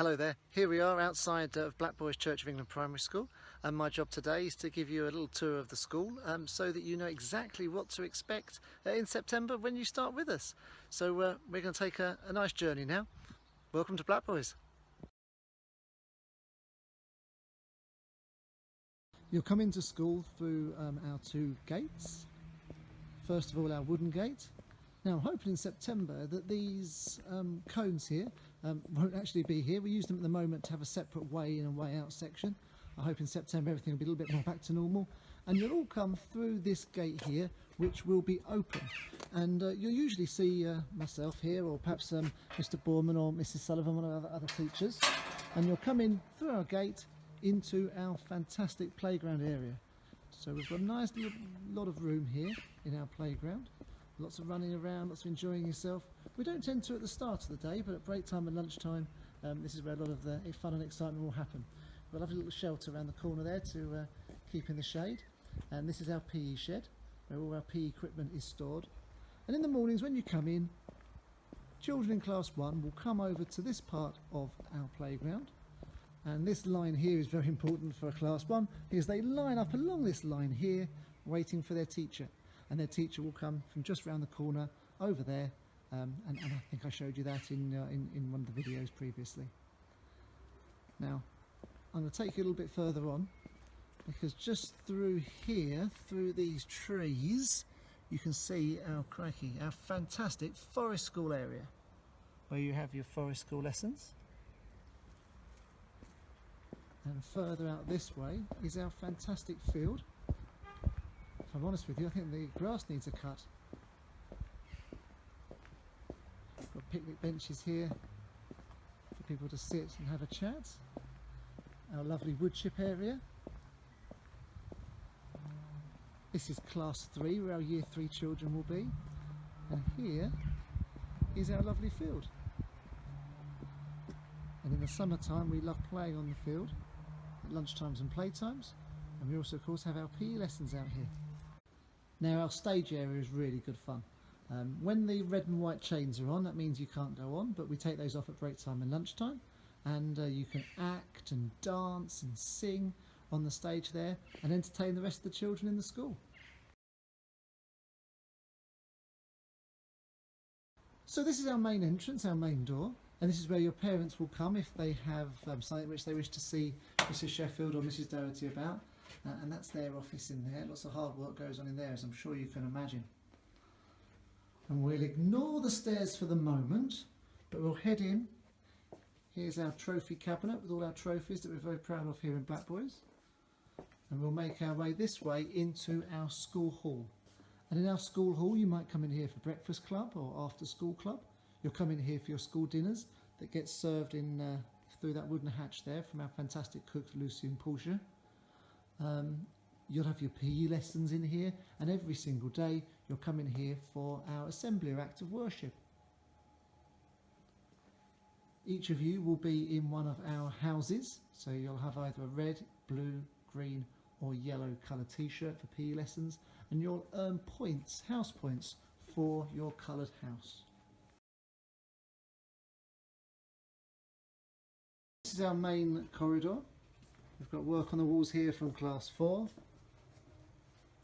Hello there, here we are outside of Black Boys Church of England Primary School, and my job today is to give you a little tour of the school so that you know exactly what to expect in September when you start with us. So we're going to take a nice journey now. Welcome to Black Boys. You'll come into school through our two gates. First of all, our wooden gate. Now I'm hoping in September that these cones here won't actually be here. We use them at the moment to have a separate way in and way out section. I hope in September everything will be a little bit more back to normal. And you'll all come through this gate here, which will be open. And you'll usually see myself here, or perhaps Mr Borman or Mrs Sullivan, one of the other teachers. And you'll come in through our gate into our fantastic playground area. So we've got a nice little lot of room here in our playground. Lots of running around, lots of enjoying yourself. We don't tend to at the start of the day, but at break time and lunchtime, this is where a lot of the fun and excitement will happen. We've got a lovely little shelter around the corner there to keep in the shade. And this is our PE shed, where all our PE equipment is stored. And in the mornings when you come in, children in class 1 will come over to this part of our playground. And this line here is very important for class 1 because they line up along this line here waiting for their teacher. And their teacher will come from just round the corner over there, and I think I showed you that in one of the videos previously. Now I'm going to take you a little bit further on, because just through here, through these trees, you can see our fantastic forest school area, where you have your forest school lessons. And further out this way is our fantastic field. If I'm honest with you, I think the grass needs a cut. Got picnic benches here for people to sit and have a chat. Our lovely wood chip area. This is class 3, where our year 3 children will be. And here is our lovely field. And in the summertime we love playing on the field at lunchtimes and playtimes. And we also of course have our PE lessons out here. Now our stage area is really good fun. When the red and white chains are on, that means you can't go on, but we take those off at break time and lunchtime, and you can act and dance and sing on the stage there and entertain the rest of the children in the school. So this is our main entrance, our main door, and this is where your parents will come if they have something which they wish to see Mrs Sheffield or Mrs Doherty about. And that's their office in there. Lots of hard work goes on in there, as I'm sure you can imagine. And we'll ignore the stairs for the moment, but we'll head in. Here's our trophy cabinet with all our trophies that we're very proud of here in Black Boys. And we'll make our way this way into our school hall. And in our school hall you might come in here for breakfast club or after school club. You'll come in here for your school dinners that get served in through that wooden hatch there from our fantastic cook Lucy and Portia. You'll have your PE lessons in here, and every single day you'll come in here for our assembly or act of worship. Each of you will be in one of our houses, so you'll have either a red, blue, green or yellow colour t-shirt for PE lessons, and you'll earn points, house points, for your coloured house. This is our main corridor. We've got work on the walls here from class 4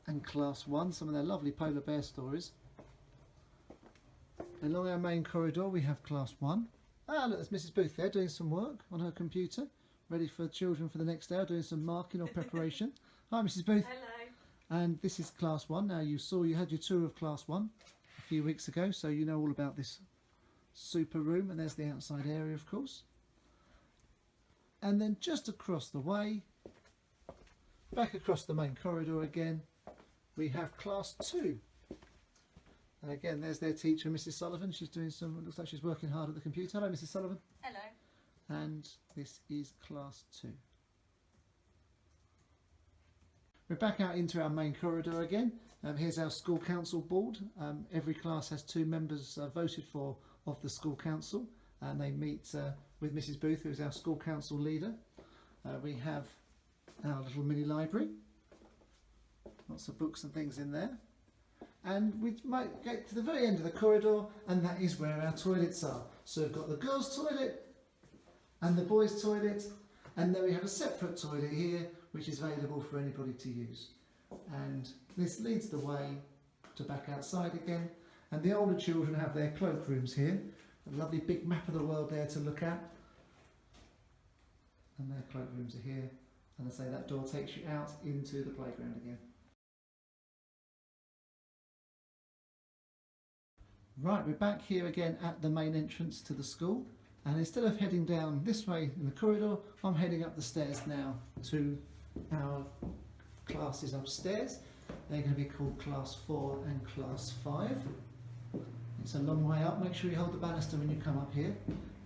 and class 1, some of their lovely polar bear stories. And along our main corridor we have class 1. Ah, look, there's Mrs Booth there doing some work on her computer, ready for children for the next hour, doing some marking or preparation. Hi Mrs Booth. Hello. And this is class 1. Now you had your tour of class 1 a few weeks ago, so you know all about this super room, and there's the outside area of course. And then just across the way, back across the main corridor again, we have class 2. And again, there's their teacher, Mrs Sullivan. She's doing some, looks like she's working hard at the computer. Hello, Mrs Sullivan. Hello. And this is class 2. We're back out into our main corridor again. Here's our school council board. Every class has 2 members voted for of the school council, and they meet with Mrs Booth, who is our school council leader. We have our little mini library, lots of books and things in there, and we might get to the very end of the corridor, and that is where our toilets are. So we've got the girls' toilet and the boys' toilet, and then we have a separate toilet here which is available for anybody to use. And this leads the way to back outside again, and the older children have their cloakrooms here. A lovely big map of the world there to look at, and their cloakrooms are here, and I say that door takes you out into the playground again. Right, we're back here again at the main entrance to the school, and instead of heading down this way in the corridor, I'm heading up the stairs now to our classes upstairs. They're going to be called Class 4 and Class 5. It's a long way up. Make sure you hold the banister when you come up here,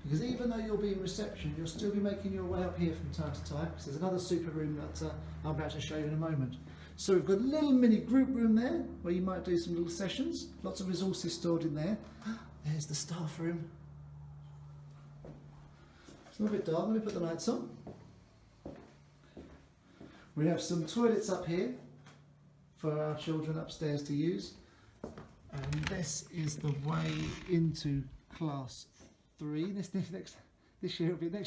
because even though you'll be in reception, you'll still be making your way up here from time to time, because there's another super room that I'm about to show you in a moment. So we've got a little mini group room there where you might do some little sessions. Lots of resources stored in there. There's the staff room. It's a little bit dark. Let me put the lights on. We have some toilets up here for our children upstairs to use. And this is the way into Class 3. Next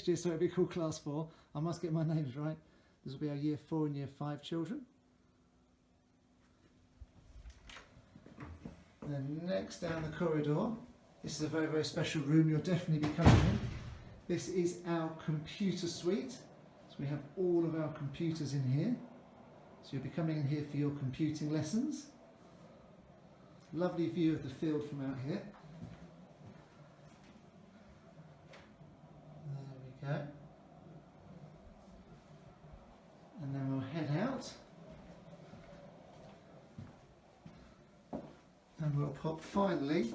year so it'll be called Class 4. I must get my names right. This will be our Year 4 and Year 5 children. Then next down the corridor, this is a very, very special room you'll definitely be coming in. This is our computer suite. So we have all of our computers in here. So you'll be coming in here for your computing lessons. Lovely view of the field from out here. There we go. And then we'll head out. And we'll pop finally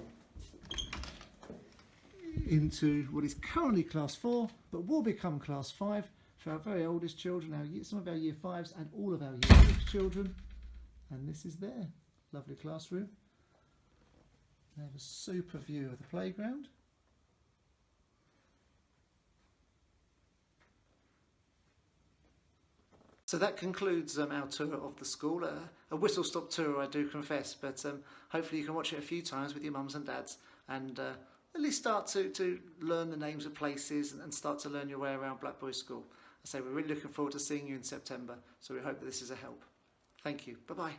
into what is currently Class 4, but will become Class 5 for our very oldest children, some of our Year 5s and all of our Year 6 children. And this is their lovely classroom. They have a super view of the playground. So that concludes our tour of the school. A whistle-stop tour, I do confess, but hopefully you can watch it a few times with your mums and dads, and at least start to learn the names of places and start to learn your way around Blackboy School. I say we're really looking forward to seeing you in September, so we hope that this is a help. Thank you. Bye-bye.